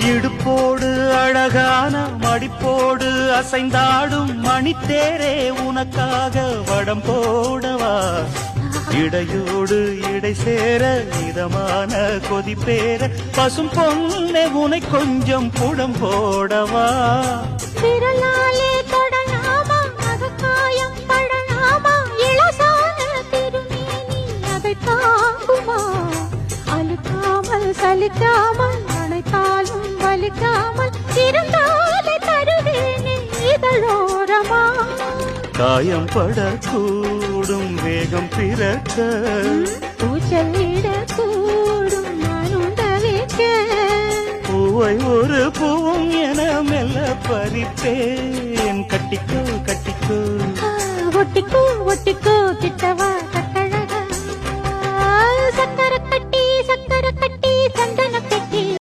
இடுப்போடு அழகான மடிப்போடு அசைந்தாடும் மணித்தேரே உனக்காக வடம் போடவா இடையோடு இடை சேர இதமான கொதிப்பேர பசும் பொண்ணே உனை கொஞ்சம் புடம் போடவா விரலாலே தொடலாமா மகக்காயம் படலாமா இளசான திருமேனி அதை தாங்குமா அழுக்காமல் சலிக்காமல் அணைத்தாலும் வலிக்காமல் இருந்தாலே தருவேனே இதழோரமா காயம் படக்கூடும் வேகம் பிறக்க பூச்சலிடக்கூடும் நானும் தவிக்க பூவை ஒரு பூவும் என மெல்ல பறிப்பேன் கட்டிக்கோ கட்டிக்கோ ஒட்டிக்கோ ஒட்டிக்கோ கிட்டவா